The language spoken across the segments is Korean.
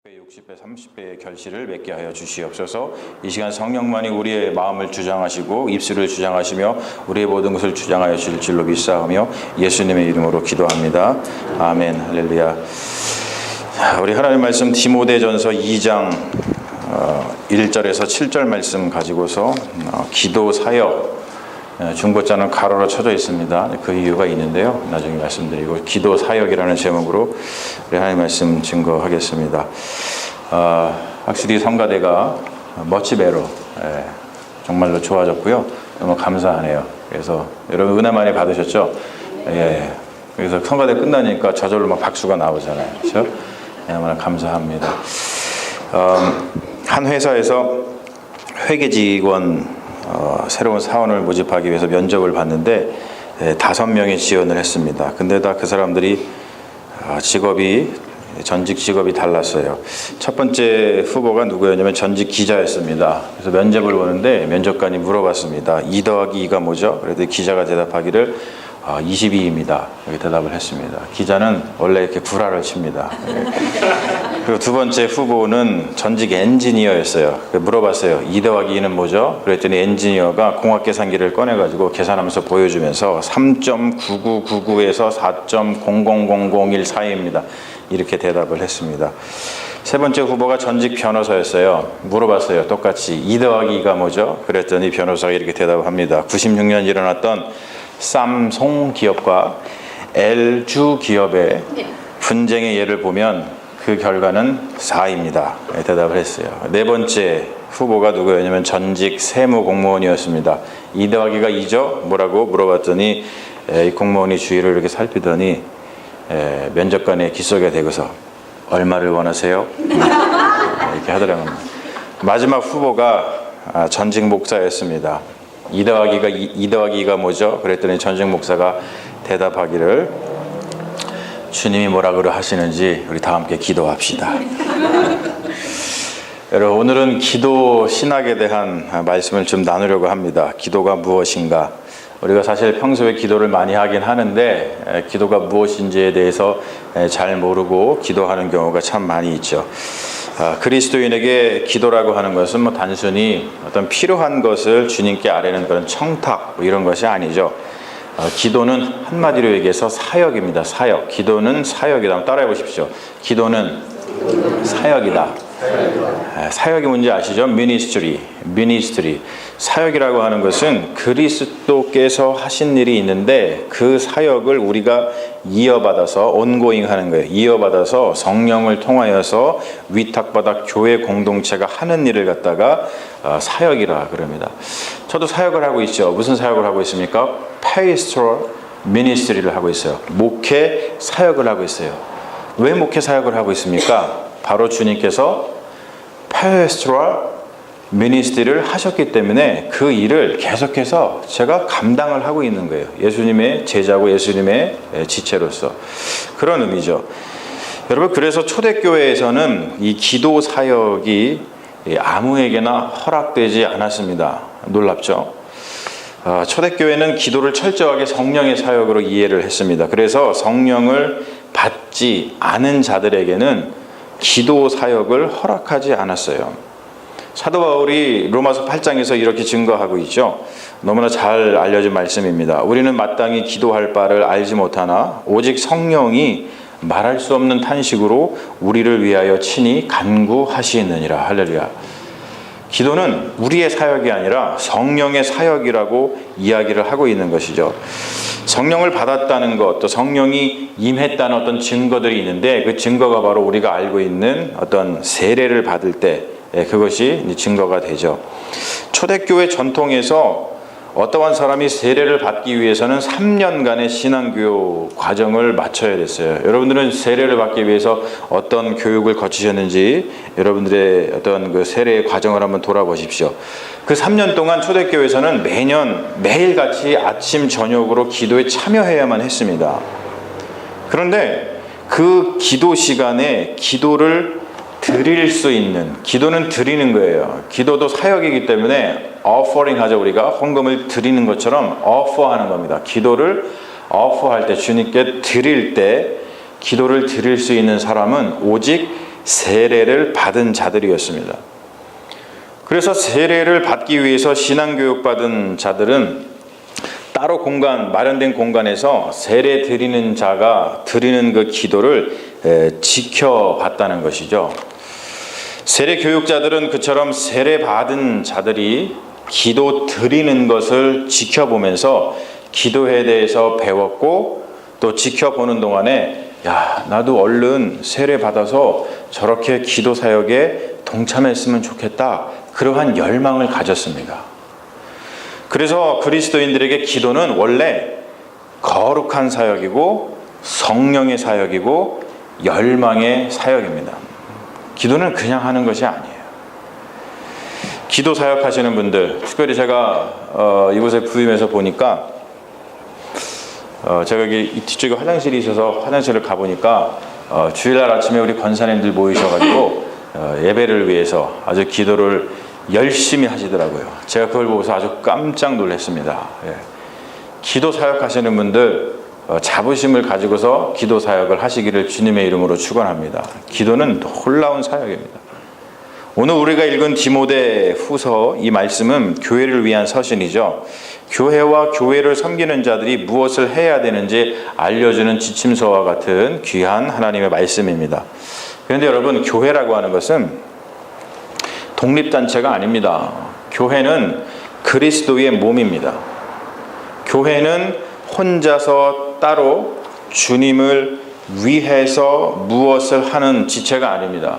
60배, 30배의 결실을 맺게 하여 주시옵소서. 이 시간 성령만이 우리의 마음을 주장하시고 입술을 주장하시며 우리의 모든 것을 주장하여 주실 줄로 믿사오며 예수님의 이름으로 기도합니다. 아멘. 할렐루야. 우리 하나님 말씀 디모데전서 2장 1절에서 7절 말씀 가지고서 기도 사역, 중보자는 가로로 쳐져 있습니다. 그 이유가 있는데요. 나중에 말씀드리고 기도 사역이라는 제목으로 우리 하나님 말씀 증거하겠습니다. 확실히 성가대가 멋지배로 정말로 좋아졌고요. 너무 감사하네요. 그래서 여러분 은혜 많이 받으셨죠? 예. 그래서 성가대 끝나니까 저절로 막 박수가 나오잖아요. 그렇죠? 너무나 감사합니다. 한 회사에서 회계 직원 새로운 사원을 모집하기 위해서 면접을 봤는데 5명이 지원을 했습니다. 근데 다 그 사람들이 전직 직업이 달랐어요. 첫 번째 후보가 누구였냐면 전직 기자였습니다. 그래서 면접을 보는데 면접관이 물어봤습니다. 2 더하기 2가 뭐죠? 그래도 기자가 대답하기를 22입니다. 이렇게 대답을 했습니다. 기자는 원래 이렇게 구라를 칩니다. 그리고 두 번째 후보는 전직 엔지니어였어요. 물어봤어요. 2 더하기 2는 뭐죠? 그랬더니 엔지니어가 공학계산기를 꺼내가지고 계산하면서 보여주면서 3.9999에서 4.000001 사이입니다. 이렇게 대답을 했습니다. 세 번째 후보가 전직 변호사였어요. 물어봤어요. 똑같이 2 더하기 2가 뭐죠? 그랬더니 변호사가 이렇게 대답합니다. 96년 일어났던 삼송 기업과 LG 기업의 분쟁의 예를 보면 그 결과는 4입니다. 대답을 했어요. 네 번째 후보가 누구였냐면 전직 세무 공무원이었습니다. 2 더하기가 2죠? 뭐라고 물어봤더니 이 공무원이 주위를 이렇게 살피더니 면접관의 귓속에 대고서 얼마를 원하세요? 이렇게 하더라고요. 마지막 후보가 전직 목사였습니다. 2 더하기 2가 뭐죠? 그랬더니 전직 목사가 대답하기를 주님이 뭐라고 하시는지 우리 다 함께 기도합시다. 여러분, 오늘은 기도 신학에 대한 말씀을 좀 나누려고 합니다. 기도가 무엇인가? 우리가 사실 평소에 기도를 많이 하긴 하는데 기도가 무엇인지에 대해서 잘 모르고 기도하는 경우가 참 많이 있죠. 그리스도인에게 기도라고 하는 것은 단순히 어떤 필요한 것을 주님께 아뢰는 그런 청탁 이런 것이 아니죠. 기도는 한마디로 얘기해서 사역입니다. 사역. 기도는 사역이다. 한번 따라해 보십시오. 기도는 사역이다. 사역이 뭔지 아시죠? ministry. 사역이라고 하는 것은 그리스도께서 하신 일이 있는데 그 사역을 우리가 이어받아서 ongoing 하는 거예요. 이어받아서 성령을 통하여서 위탁받아 교회 공동체가 하는 일을 갖다가 사역이라 그럽니다. 저도 사역을 하고 있죠. 무슨 사역을 하고 있습니까? pastoral ministry를 하고 있어요. 목회 사역을 하고 있어요. 왜 목회 사역을 하고 있습니까? 바로 주님께서 pastoral ministry를 하셨기 때문에 그 일을 계속해서 제가 감당을 하고 있는 거예요. 예수님의 제자고 예수님의 지체로서. 그런 의미죠. 여러분, 그래서 초대교회에서는 이 기도 사역이 아무에게나 허락되지 않았습니다. 놀랍죠? 초대교회는 기도를 철저하게 성령의 사역으로 이해를 했습니다. 그래서 성령을 받지 않은 자들에게는 기도 사역을 허락하지 않았어요. 사도 바울이 로마서 8장에서 이렇게 증거하고 있죠. 너무나 잘 알려진 말씀입니다. 우리는 마땅히 기도할 바를 알지 못하나 오직 성령이 말할 수 없는 탄식으로 우리를 위하여 친히 간구하시느니라. 할렐루야. 기도는 우리의 사역이 아니라 성령의 사역이라고 이야기를 하고 있는 것이죠. 성령을 받았다는 것, 또 성령이 임했다는 어떤 증거들이 있는데 그 증거가 바로 우리가 알고 있는 어떤 세례를 받을 때 그것이 증거가 되죠. 초대교회 전통에서 어떠한 사람이 세례를 받기 위해서는 3년간의 신앙교육 과정을 마쳐야 됐어요. 여러분들은 세례를 받기 위해서 어떤 교육을 거치셨는지 여러분들의 어떤 그 세례의 과정을 한번 돌아보십시오. 그 3년 동안 초대교회에서는 매년 매일같이 아침 저녁으로 기도에 참여해야만 했습니다. 그런데 그 기도 시간에 기도를 드릴 수 있는, 기도는 드리는 거예요. 기도도 사역이기 때문에 offering 하죠. 우리가 헌금을 드리는 것처럼 offer하는 겁니다. 기도를 offer할 때, 주님께 드릴 때 기도를 드릴 수 있는 사람은 오직 세례를 받은 자들이었습니다. 그래서 세례를 받기 위해서 신앙교육 받은 자들은 따로 마련된 공간에서 세례 드리는 자가 드리는 그 기도를 지켜봤다는 것이죠. 세례 교육자들은 그처럼 세례 받은 자들이 기도 드리는 것을 지켜보면서 기도에 대해서 배웠고, 또 지켜보는 동안에 나도 얼른 세례 받아서 저렇게 기도 사역에 동참했으면 좋겠다, 그러한 열망을 가졌습니다. 그래서 그리스도인들에게 기도는 원래 거룩한 사역이고 성령의 사역이고 열망의 사역입니다. 기도는 그냥 하는 것이 아니에요. 기도 사역하시는 분들, 특별히 제가 이곳에 부임해서 보니까 제가 여기 뒤쪽에 화장실이 있어서 화장실을 가보니까 주일날 아침에 우리 권사님들 모이셔가지고 예배를 위해서 아주 기도를 열심히 하시더라고요. 제가 그걸 보고서 아주 깜짝 놀랐습니다. 기도 사역하시는 분들 자부심을 가지고서 기도 사역을 하시기를 주님의 이름으로 축원합니다. 기도는 놀라운 사역입니다. 오늘 우리가 읽은 디모데 후서, 이 말씀은 교회를 위한 서신이죠. 교회와 교회를 섬기는 자들이 무엇을 해야 되는지 알려주는 지침서와 같은 귀한 하나님의 말씀입니다. 그런데 여러분, 교회라고 하는 것은 독립단체가 아닙니다. 교회는 그리스도의 몸입니다. 교회는 혼자서 따로 주님을 위해서 무엇을 하는 지체가 아닙니다.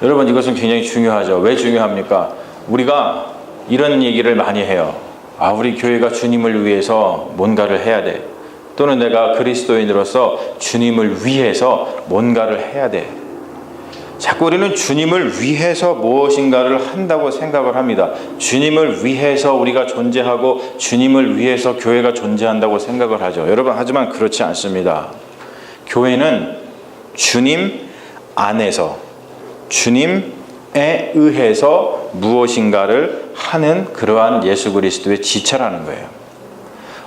여러분, 이것은 굉장히 중요하죠. 왜 중요합니까? 우리가 이런 얘기를 많이 해요. 우리 교회가 주님을 위해서 뭔가를 해야 돼. 또는 내가 그리스도인으로서 주님을 위해서 뭔가를 해야 돼. 자꾸 우리는 주님을 위해서 무엇인가를 한다고 생각을 합니다. 주님을 위해서 우리가 존재하고 주님을 위해서 교회가 존재한다고 생각을 하죠. 여러분, 하지만 그렇지 않습니다. 교회는 주님 안에서, 주님에 의해서 무엇인가를 하는 그러한 예수 그리스도의 지체라는 거예요.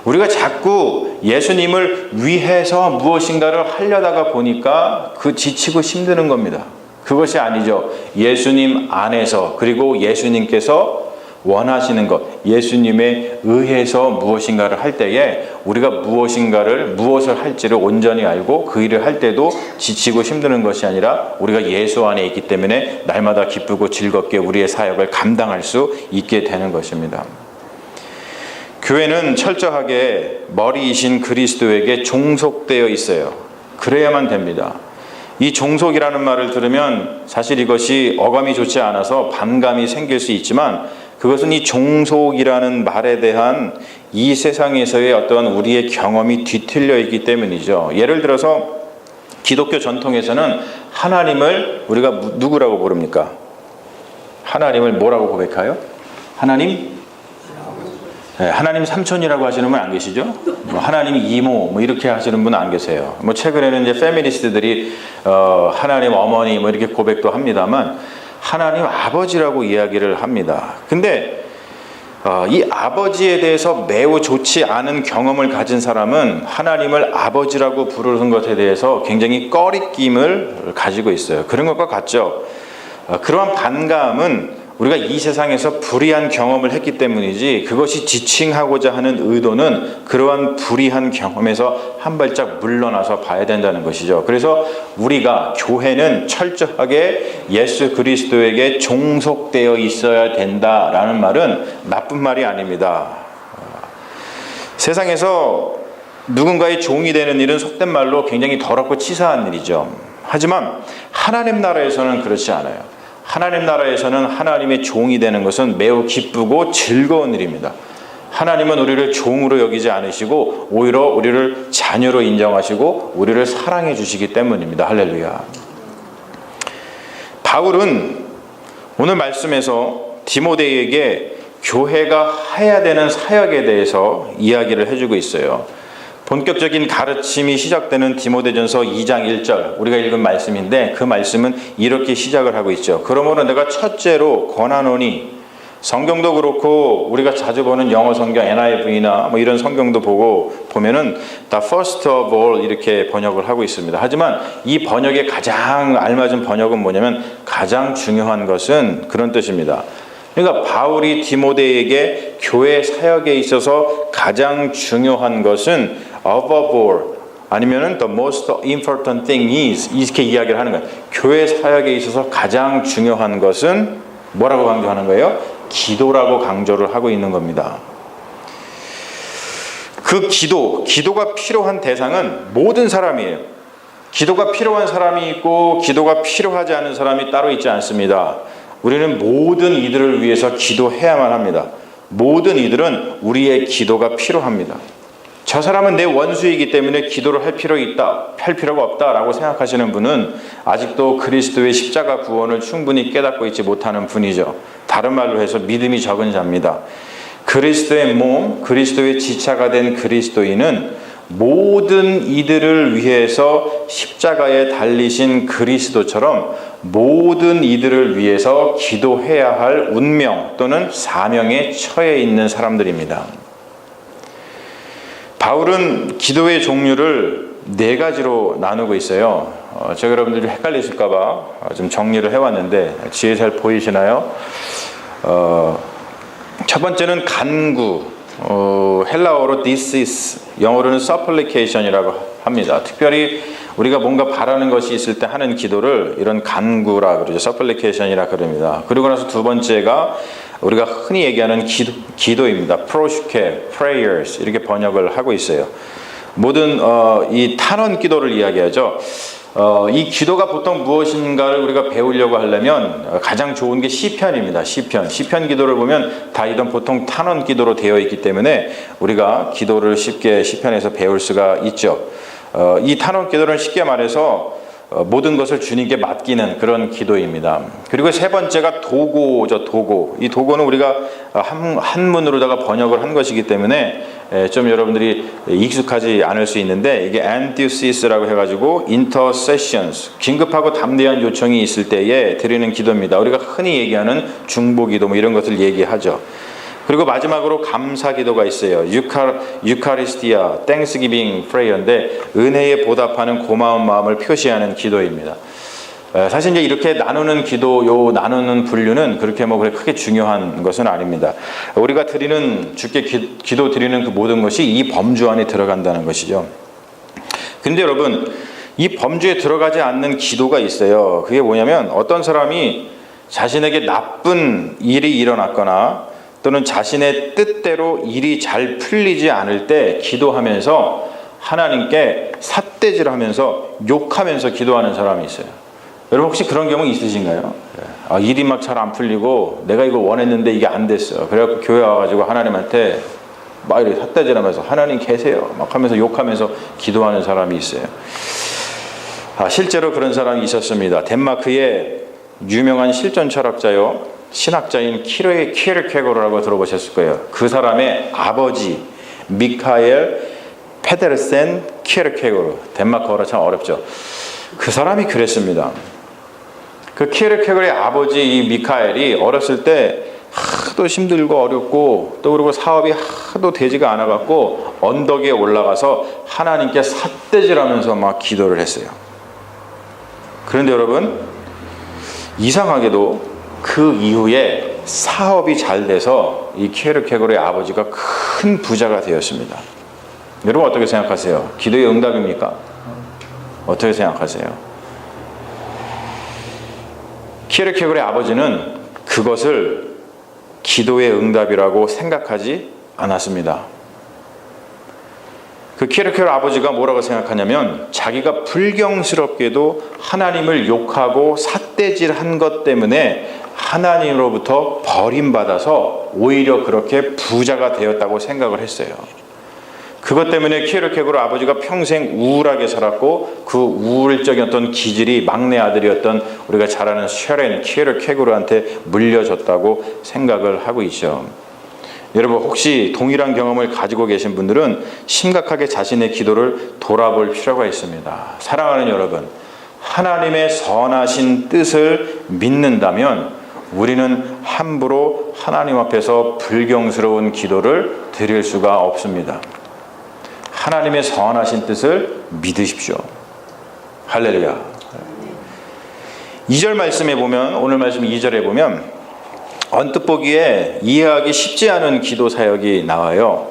우리가 자꾸 예수님을 위해서 무엇인가를 하려다가 보니까 지치고 힘드는 겁니다. 그것이 아니죠. 예수님 안에서, 그리고 예수님께서 원하시는 것, 예수님에 의해서 무엇인가를 할 때에 우리가 무엇을 할지를 온전히 알고 그 일을 할 때도 지치고 힘드는 것이 아니라 우리가 예수 안에 있기 때문에 날마다 기쁘고 즐겁게 우리의 사역을 감당할 수 있게 되는 것입니다. 교회는 철저하게 머리이신 그리스도에게 종속되어 있어요. 그래야만 됩니다. 이 종속이라는 말을 들으면 사실 이것이 어감이 좋지 않아서 반감이 생길 수 있지만, 그것은 이 종속이라는 말에 대한 이 세상에서의 어떤 우리의 경험이 뒤틀려 있기 때문이죠. 예를 들어서 기독교 전통에서는 하나님을 우리가 누구라고 부릅니까? 하나님을 뭐라고 고백해요? 하나님 삼촌이라고 하시는 분 안 계시죠? 하나님 이모 이렇게 하시는 분 안 계세요. 최근에는 이제 페미니스트들이 하나님 어머니 이렇게 고백도 합니다만, 하나님 아버지라고 이야기를 합니다. 근데 이 아버지에 대해서 매우 좋지 않은 경험을 가진 사람은 하나님을 아버지라고 부르는 것에 대해서 굉장히 꺼리낌을 가지고 있어요. 그런 것과 같죠. 그러한 반감은 우리가 이 세상에서 불의한 경험을 했기 때문이지, 그것이 지칭하고자 하는 의도는 그러한 불의한 경험에서 한 발짝 물러나서 봐야 된다는 것이죠. 그래서 우리가, 교회는 철저하게 예수 그리스도에게 종속되어 있어야 된다라는 말은 나쁜 말이 아닙니다. 세상에서 누군가의 종이 되는 일은 속된 말로 굉장히 더럽고 치사한 일이죠. 하지만 하나님 나라에서는 그렇지 않아요. 하나님 나라에서는 하나님의 종이 되는 것은 매우 기쁘고 즐거운 일입니다. 하나님은 우리를 종으로 여기지 않으시고 오히려 우리를 자녀로 인정하시고 우리를 사랑해 주시기 때문입니다. 할렐루야. 바울은 오늘 말씀에서 디모데에게 교회가 해야 되는 사역에 대해서 이야기를 해주고 있어요. 본격적인 가르침이 시작되는 디모데전서 2장 1절, 우리가 읽은 말씀인데 그 말씀은 이렇게 시작을 하고 있죠. 그러므로 내가 첫째로 권하노니 성경도 그렇고 우리가 자주 보는 영어 성경 NIV나 뭐 이런 성경도 보면은 다 first of all 이렇게 번역을 하고 있습니다. 하지만 이 번역에 가장 알맞은 번역은 뭐냐면 가장 중요한 것은 그런 뜻입니다. 그러니까 바울이 디모데에게 교회 사역에 있어서 가장 중요한 것은 above all 아니면은 the most important thing is 이렇게 이야기를 하는 거예요. 교회 사역에 있어서 가장 중요한 것은 뭐라고 강조하는 거예요? 기도라고 강조를 하고 있는 겁니다. 그 기도가 필요한 대상은 모든 사람이에요. 기도가 필요한 사람이 있고 기도가 필요하지 않은 사람이 따로 있지 않습니다. 우리는 모든 이들을 위해서 기도해야만 합니다. 모든 이들은 우리의 기도가 필요합니다. 저 사람은 내 원수이기 때문에 기도를 할 필요가 없다라고 생각하시는 분은 아직도 그리스도의 십자가 구원을 충분히 깨닫고 있지 못하는 분이죠. 다른 말로 해서 믿음이 적은 자입니다. 그리스도의 몸, 그리스도의 지체가 된 그리스도인은 모든 이들을 위해서 십자가에 달리신 그리스도처럼 모든 이들을 위해서 기도해야 할 운명 또는 사명에 처해 있는 사람들입니다. 바울은 기도의 종류를 4가지로 나누고 있어요. 제가 여러분들이 헷갈리실까 봐 좀 정리를 해왔는데 뒤에 잘 보이시나요? 첫 번째는 간구, 헬라어로 this is, 영어로는 supplication이라고 합니다. 특별히 우리가 뭔가 바라는 것이 있을 때 하는 기도를 이런 간구라 그러죠. supplication이라 그럽니다. 그리고 나서 두 번째가 우리가 흔히 얘기하는 기도입니다. 프로슈케, prayers 이렇게 번역을 하고 있어요. 모든 이 탄원 기도를 이야기하죠. 이 기도가 보통 무엇인가를 우리가 배우려고 하려면 가장 좋은 게 시편입니다. 시편 기도를 보면 다 이런 보통 탄원 기도로 되어 있기 때문에 우리가 기도를 쉽게 시편에서 배울 수가 있죠. 이 탄원 기도는 쉽게 말해서 모든 것을 주님께 맡기는 그런 기도입니다. 그리고 세 번째가 도고죠. 도고. 이 도고는 우리가 한문으로다가 번역을 한 것이기 때문에 좀 여러분들이 익숙하지 않을 수 있는데 이게 anthusis라고 해가지고 intercessions, 긴급하고 담대한 요청이 있을 때에 드리는 기도입니다. 우리가 흔히 얘기하는 중보기도 뭐 이런 것을 얘기하죠. 그리고 마지막으로 감사기도가 있어요. 유카리스티아, 땡스기빙 프레이어인데 은혜에 보답하는 고마운 마음을 표시하는 기도입니다. 사실 이제 이렇게 나누는 나누는 분류는 그렇게 뭐 크게 중요한 것은 아닙니다. 우리가 주께 기도 드리는 그 모든 것이 이 범주 안에 들어간다는 것이죠. 그런데 여러분, 이 범주에 들어가지 않는 기도가 있어요. 그게 뭐냐면 어떤 사람이 자신에게 나쁜 일이 일어났거나 또는 자신의 뜻대로 일이 잘 풀리지 않을 때 기도하면서 하나님께 삿대질하면서 욕하면서 기도하는 사람이 있어요. 여러분 혹시 그런 경우 있으신가요? 일이 막 잘 안 풀리고 내가 이거 원했는데 이게 안 됐어. 그래갖고 교회 와가지고 하나님한테 막 이렇게 삿대질하면서 하나님 계세요 막 하면서 욕하면서 기도하는 사람이 있어요. 실제로 그런 사람이 있었습니다. 덴마크의 유명한 실존 철학자요. 신학자인 키르케고르라고 들어보셨을 거예요. 그 사람의 아버지 미카엘 페데르센 키르케고르. 덴마크어라 참 어렵죠. 그 사람이 그랬습니다. 그 키르케고르의 아버지 이 미카엘이 어렸을 때 하도 힘들고 어렵고 또 그리고 사업이 하도 되지가 않아갖고 언덕에 올라가서 하나님께 삿대질하면서 막 기도를 했어요. 그런데 여러분 이상하게도 그 이후에 사업이 잘 돼서 이 키르케고르의 아버지가 큰 부자가 되었습니다. 여러분 어떻게 생각하세요? 기도의 응답입니까? 어떻게 생각하세요? 키르케고르의 아버지는 그것을 기도의 응답이라고 생각하지 않았습니다. 그 키르케고르 아버지가 뭐라고 생각하냐면 자기가 불경스럽게도 하나님을 욕하고 삿대질한 것 때문에 하나님으로부터 버림받아서 오히려 그렇게 부자가 되었다고 생각을 했어요. 그것 때문에 키르케고르 아버지가 평생 우울하게 살았고 그 우울적인 어떤 기질이 막내 아들이었던 우리가 잘 아는 쉐렌 키르케고르한테 물려졌다고 생각을 하고 있죠. 여러분 혹시 동일한 경험을 가지고 계신 분들은 심각하게 자신의 기도를 돌아볼 필요가 있습니다. 사랑하는 여러분, 하나님의 선하신 뜻을 믿는다면 우리는 함부로 하나님 앞에서 불경스러운 기도를 드릴 수가 없습니다. 하나님의 선하신 뜻을 믿으십시오. 할렐루야. 2절 말씀에 보면, 오늘 말씀 2절에 보면 언뜻 보기에 이해하기 쉽지 않은 기도 사역이 나와요.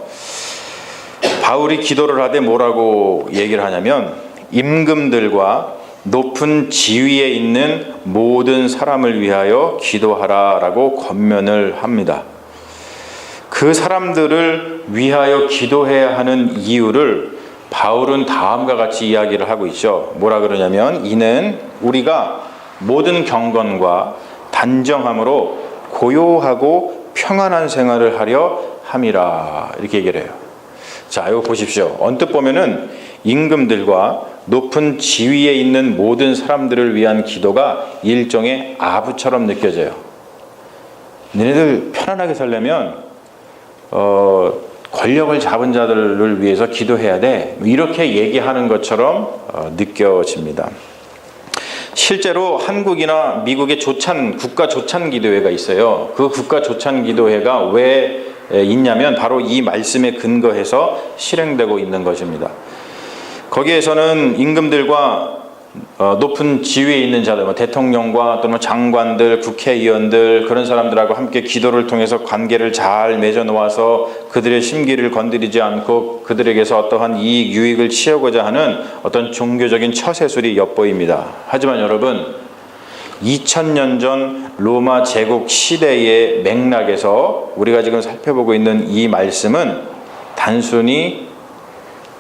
바울이 기도를 하되 뭐라고 얘기를 하냐면, 임금들과 높은 지위에 있는 모든 사람을 위하여 기도하라 라고 권면을 합니다. 그 사람들을 위하여 기도해야 하는 이유를 바울은 다음과 같이 이야기를 하고 있죠. 뭐라 그러냐면, 이는 우리가 모든 경건과 단정함으로 고요하고 평안한 생활을 하려 함이라, 이렇게 얘기를 해요. 자, 이거 보십시오. 언뜻 보면은 임금들과 높은 지위에 있는 모든 사람들을 위한 기도가 일종의 아부처럼 느껴져요. 너네들 편안하게 살려면 권력을 잡은 자들을 위해서 기도해야 돼, 이렇게 얘기하는 것처럼 느껴집니다. 실제로 한국이나 미국의 국가 조찬 기도회가 있어요. 그 국가 조찬 기도회가 왜 있냐면 바로 이 말씀에 근거해서 실행되고 있는 것입니다. 거기에서는 임금들과 높은 지위에 있는 자들, 대통령과 또는 장관들, 국회의원들, 그런 사람들하고 함께 기도를 통해서 관계를 잘 맺어 놓아서 그들의 심기를 건드리지 않고 그들에게서 어떠한 유익을 취하고자 하는 어떤 종교적인 처세술이 엿보입니다. 하지만 여러분, 2000년 전 로마 제국 시대의 맥락에서 우리가 지금 살펴보고 있는 이 말씀은 단순히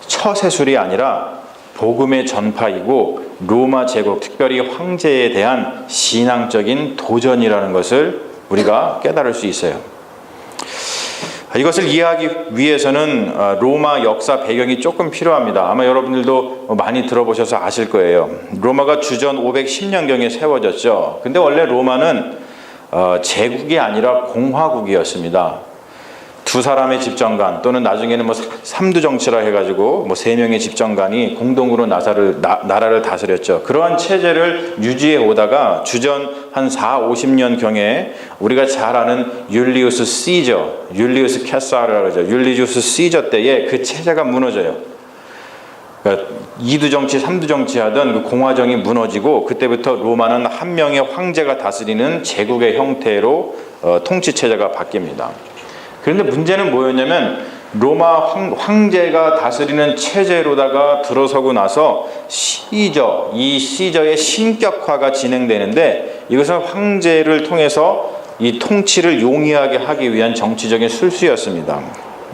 처세술이 아니라 복음의 전파이고 로마 제국, 특별히 황제에 대한 신앙적인 도전이라는 것을 우리가 깨달을 수 있어요. 이것을 이해하기 위해서는 로마 역사 배경이 조금 필요합니다. 아마 여러분들도 많이 들어보셔서 아실 거예요. 로마가 주전 510년경에 세워졌죠. 근데 원래 로마는 제국이 아니라 공화국이었습니다. 두 사람의 집정관, 또는 나중에는 삼두정치라 해가지고 3명의 집정관이 공동으로 나라를 다스렸죠. 그러한 체제를 유지해 오다가 주전 한 4-50년경에 우리가 잘 아는 율리우스 캐사르라고 하죠. 율리우스 시저 때에 그 체제가 무너져요. 그러니까 2두정치, 3두정치 하던 그 공화정이 무너지고, 그때부터 로마는 한 명의 황제가 다스리는 제국의 형태로 통치 체제가 바뀝니다. 그런데 문제는 뭐였냐면, 로마 황제가 다스리는 체제로다가 들어서고 나서 이 시저의 신격화가 진행되는데, 이것은 황제를 통해서 이 통치를 용이하게 하기 위한 정치적인 술수였습니다.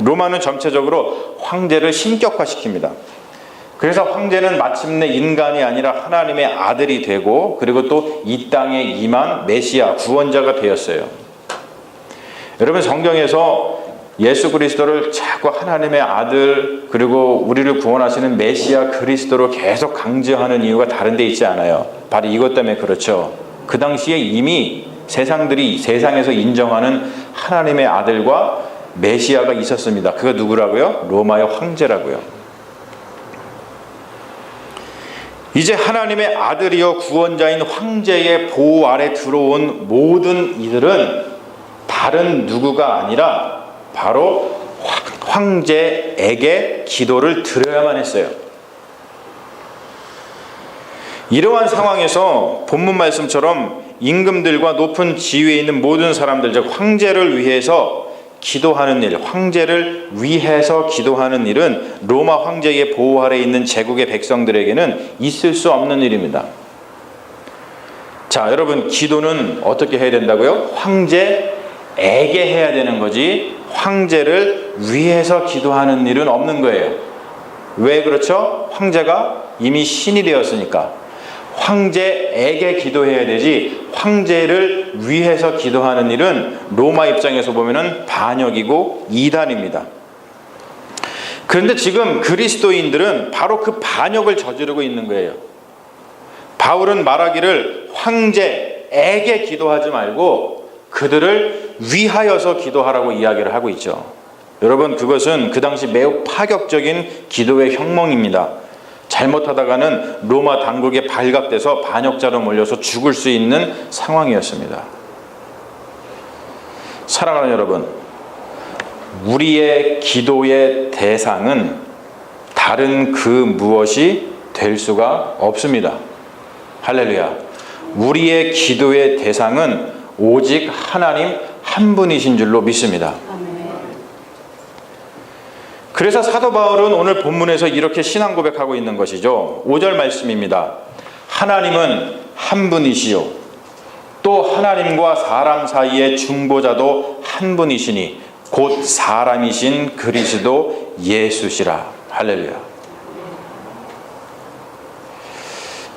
로마는 전체적으로 황제를 신격화시킵니다. 그래서 황제는 마침내 인간이 아니라 하나님의 아들이 되고, 그리고 또 이 땅에 임한 메시아, 구원자가 되었어요. 여러분, 성경에서 예수 그리스도를 자꾸 하나님의 아들, 그리고 우리를 구원하시는 메시아 그리스도로 계속 강조하는 이유가 다른 데 있지 않아요. 바로 이것 때문에 그렇죠. 그 당시에 이미 세상에서 인정하는 하나님의 아들과 메시아가 있었습니다. 그가 누구라고요? 로마의 황제라고요. 이제 하나님의 아들이요 구원자인 황제의 보호 아래 들어온 모든 이들은 다른 누구가 아니라 바로 황제에게 기도를 드려야만 했어요. 이러한 상황에서 본문 말씀처럼 임금들과 높은 지위에 있는 모든 사람들, 즉 황제를 위해서 기도하는 일, 황제를 위해서 기도하는 일은 로마 황제의 보호 아래 있는 제국의 백성들에게는 있을 수 없는 일입니다. 자, 여러분, 기도는 어떻게 해야 된다고요? 황제에게 해야 되는 거지, 황제를 위해서 기도하는 일은 없는 거예요. 왜 그렇죠? 황제가 이미 신이 되었으니까. 황제에게 기도해야 되지, 황제를 위해서 기도하는 일은 로마 입장에서 보면은 반역이고 이단입니다. 그런데 지금 그리스도인들은 바로 그 반역을 저지르고 있는 거예요. 바울은 말하기를 황제에게 기도하지 말고 그들을 위하여서 기도하라고 이야기를 하고 있죠. 여러분, 그것은 그 당시 매우 파격적인 기도의 혁명입니다. 잘못하다가는 로마 당국에 발각돼서 반역자로 몰려서 죽을 수 있는 상황이었습니다. 사랑하는 여러분, 우리의 기도의 대상은 다른 그 무엇이 될 수가 없습니다. 할렐루야. 우리의 기도의 대상은 오직 하나님 한 분이신 줄로 믿습니다. 그래서 사도 바울은 오늘 본문에서 이렇게 신앙 고백하고 있는 것이죠. 5절 말씀입니다. 하나님은 한 분이시요 또 하나님과 사람 사이의 중보자도 한 분이시니 곧 사람이신 그리스도 예수시라. 할렐루야.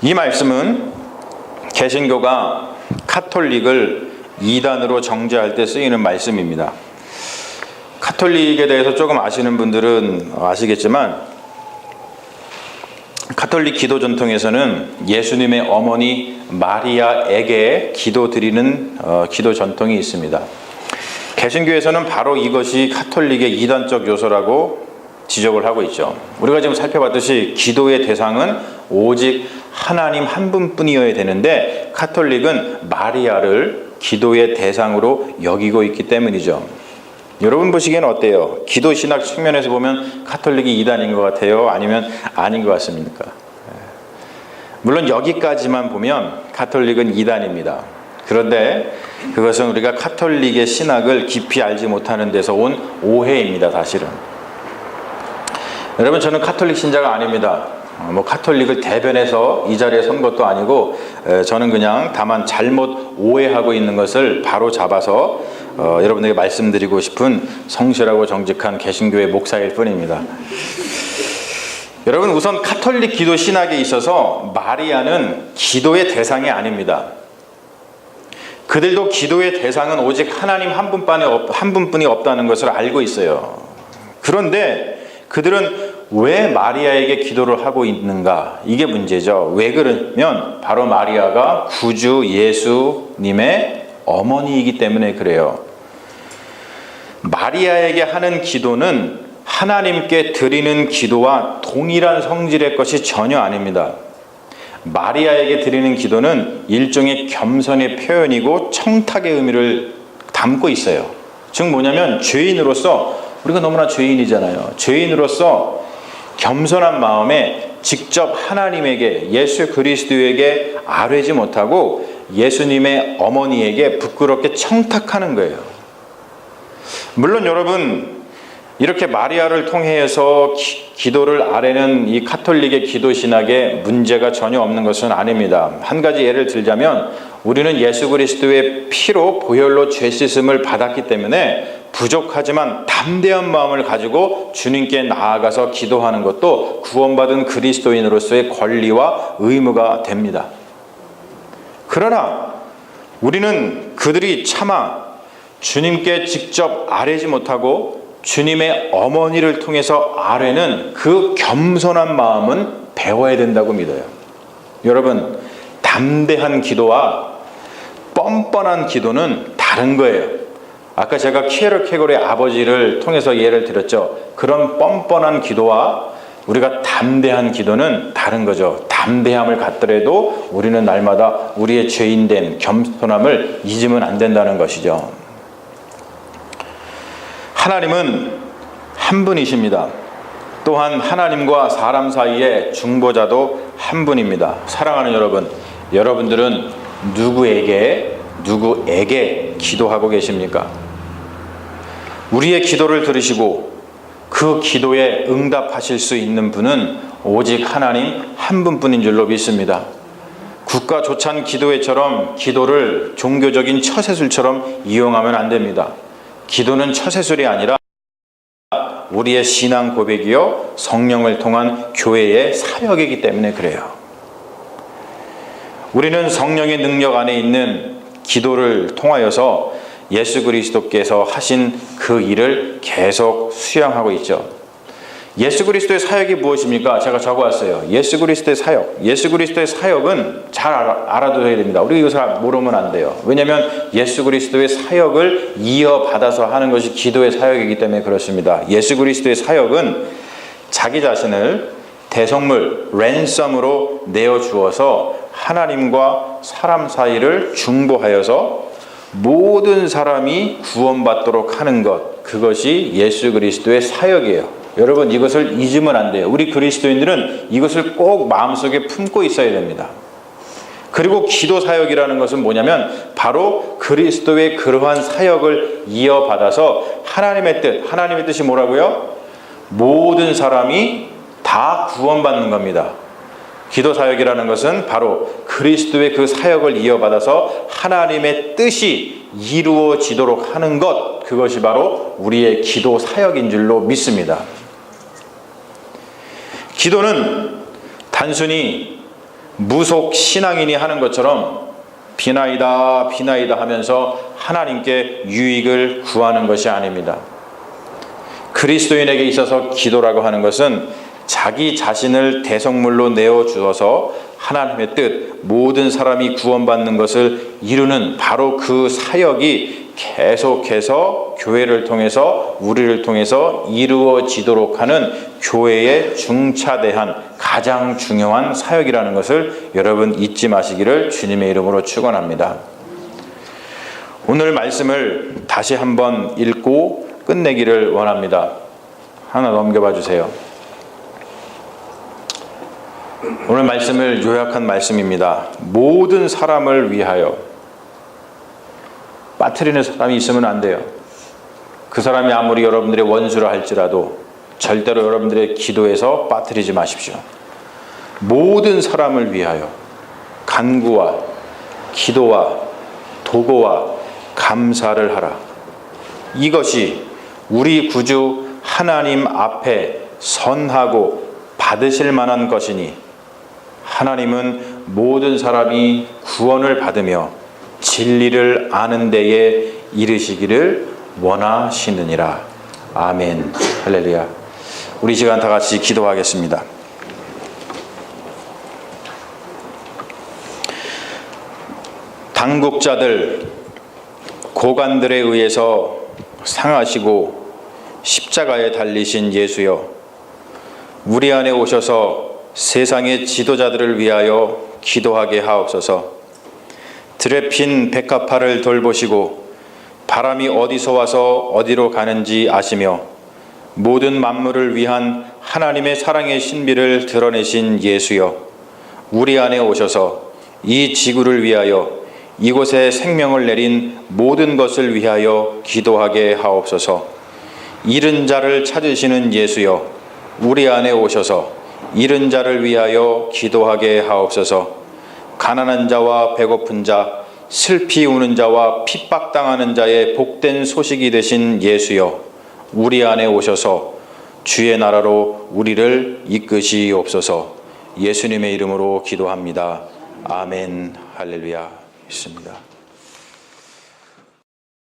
이 말씀은 개신교가 카톨릭을 이단으로 정죄할 때 쓰이는 말씀입니다. 카톨릭에 대해서 조금 아시는 분들은 아시겠지만 카톨릭 기도 전통에서는 예수님의 어머니 마리아에게 기도 드리는 기도 전통이 있습니다. 개신교에서는 바로 이것이 카톨릭의 이단적 요소라고 지적을 하고 있죠. 우리가 지금 살펴봤듯이 기도의 대상은 오직 하나님 한 분뿐이어야 되는데 카톨릭은 마리아를 기도의 대상으로 여기고 있기 때문이죠. 여러분 보시기에는 어때요? 기도 신학 측면에서 보면 카톨릭이 이단인 것 같아요? 아니면 아닌 것 같습니까? 물론 여기까지만 보면 카톨릭은 이단입니다. 그런데 그것은 우리가 카톨릭의 신학을 깊이 알지 못하는 데서 온 오해입니다. 사실은. 여러분, 저는 카톨릭 신자가 아닙니다. 카톨릭을 대변해서 이 자리에 선 것도 아니고 저는 그냥 다만 잘못 오해하고 있는 것을 바로 잡아서 여러분에게 말씀드리고 싶은 성실하고 정직한 개신교의 목사일 뿐입니다. 여러분, 우선 카톨릭 기도 신학에 있어서 마리아는 기도의 대상이 아닙니다. 그들도 기도의 대상은 오직 하나님 한 분뿐이 없다는 것을 알고 있어요. 그런데 그들은 왜 마리아에게 기도를 하고 있는가? 이게 문제죠. 왜 그러면 바로 마리아가 구주 예수님의 어머니이기 때문에 그래요. 마리아에게 하는 기도는 하나님께 드리는 기도와 동일한 성질의 것이 전혀 아닙니다. 마리아에게 드리는 기도는 일종의 겸손의 표현이고 청탁의 의미를 담고 있어요. 즉 뭐냐면 죄인으로서, 우리가 너무나 죄인이잖아요. 죄인으로서 겸손한 마음에 직접 하나님에게, 예수 그리스도에게 아뢰지 못하고 예수님의 어머니에게 부끄럽게 청탁하는 거예요. 물론 여러분, 이렇게 마리아를 통해서 기도를 아뢰는 이 카톨릭의 기도 신학에 문제가 전혀 없는 것은 아닙니다. 한 가지 예를 들자면 우리는 예수 그리스도의 피로 보혈로 죄 씻음을 받았기 때문에 부족하지만 담대한 마음을 가지고 주님께 나아가서 기도하는 것도 구원받은 그리스도인으로서의 권리와 의무가 됩니다. 그러나 우리는 그들이 차마 주님께 직접 아뢰지 못하고 주님의 어머니를 통해서 아뢰는 그 겸손한 마음은 배워야 된다고 믿어요. 여러분, 담대한 기도와 뻔뻔한 기도는 다른 거예요. 아까 제가 키에르케고르의 아버지를 통해서 예를 들었죠. 그런 뻔뻔한 기도와 우리가 담대한 기도는 다른 거죠. 담대함을 갖더라도 우리는 날마다 우리의 죄인된 겸손함을 잊으면 안 된다는 것이죠. 하나님은 한 분이십니다. 또한 하나님과 사람 사이의 중보자도 한 분입니다. 사랑하는 여러분, 여러분들은 누구에게 기도하고 계십니까? 우리의 기도를 들으시고 그 기도에 응답하실 수 있는 분은 오직 하나님 한 분뿐인 줄로 믿습니다. 국가 조찬 기도회처럼 기도를 종교적인 처세술처럼 이용하면 안 됩니다. 기도는 처세술이 아니라 우리의 신앙 고백이요 성령을 통한 교회의 사역이기 때문에 그래요. 우리는 성령의 능력 안에 있는 기도를 통하여서 예수 그리스도께서 하신 그 일을 계속 수행하고 있죠. 예수 그리스도의 사역이 무엇입니까? 제가 적어왔어요. 예수 그리스도의 사역. 예수 그리스도의 사역은 잘 알아둬야 됩니다. 우리가 이것을 모르면 안 돼요. 왜냐하면 예수 그리스도의 사역을 이어받아서 하는 것이 기도의 사역이기 때문에 그렇습니다. 예수 그리스도의 사역은 자기 자신을 대속물, 랜섬으로 내어주어서 하나님과 사람 사이를 중보하여서 모든 사람이 구원받도록 하는 것, 그것이 예수 그리스도의 사역이에요. 여러분, 이것을 잊으면 안 돼요. 우리 그리스도인들은 이것을 꼭 마음속에 품고 있어야 됩니다. 그리고 기도 사역이라는 것은 뭐냐면 바로 그리스도의 그러한 사역을 이어받아서 하나님의 뜻이 뭐라고요? 모든 사람이 다 구원받는 겁니다. 기도 사역이라는 것은 바로 그리스도의 그 사역을 이어받아서 하나님의 뜻이 이루어지도록 하는 것, 그것이 바로 우리의 기도 사역인 줄로 믿습니다. 기도는 단순히 무속 신앙인이 하는 것처럼 비나이다 하면서 하나님께 유익을 구하는 것이 아닙니다. 그리스도인에게 있어서 기도라고 하는 것은 자기 자신을 대성물로 내어주어서 하나님의 뜻, 모든 사람이 구원받는 것을 이루는 바로 그 사역이 계속해서 교회를 통해서, 우리를 통해서 이루어지도록 하는 교회의 중차대한 가장 중요한 사역이라는 것을 여러분 잊지 마시기를 주님의 이름으로 축원합니다. 오늘 말씀을 다시 한번 읽고 끝내기를 원합니다. 하나 넘겨봐 주세요. 오늘 말씀을 요약한 말씀입니다. 모든 사람을 위하여. 빠뜨리는 사람이 있으면 안 돼요. 그 사람이 아무리 여러분들의 원수라 할지라도 절대로 여러분들의 기도에서 빠뜨리지 마십시오. 모든 사람을 위하여 간구와 기도와 도고와 감사를 하라. 이것이 우리 구주 하나님 앞에 선하고 받으실 만한 것이니 하나님은 모든 사람이 구원을 받으며 진리를 아는 데에 이르시기를 원하시느니라. 아멘. 할렐루야. 우리 시간 다 같이 기도하겠습니다. 당국자들, 고관들에 의해서 상하시고 십자가에 달리신 예수여, 우리 안에 오셔서 세상의 지도자들을 위하여 기도하게 하옵소서. 들에 핀 백합화를 돌보시고 바람이 어디서 와서 어디로 가는지 아시며 모든 만물을 위한 하나님의 사랑의 신비를 드러내신 예수여, 우리 안에 오셔서 이 지구를 위하여 이곳에 생명을 내린 모든 것을 위하여 기도하게 하옵소서. 잃은 자를 찾으시는 예수여, 우리 안에 오셔서 잃은 자를 위하여 기도하게 하옵소서. 가난한 자와 배고픈 자, 슬피 우는 자와 핍박당하는 자의 복된 소식이 되신 예수여, 우리 안에 오셔서 주의 나라로 우리를 이끄시옵소서. 예수님의 이름으로 기도합니다. 아멘. 할렐루야. 있습니다.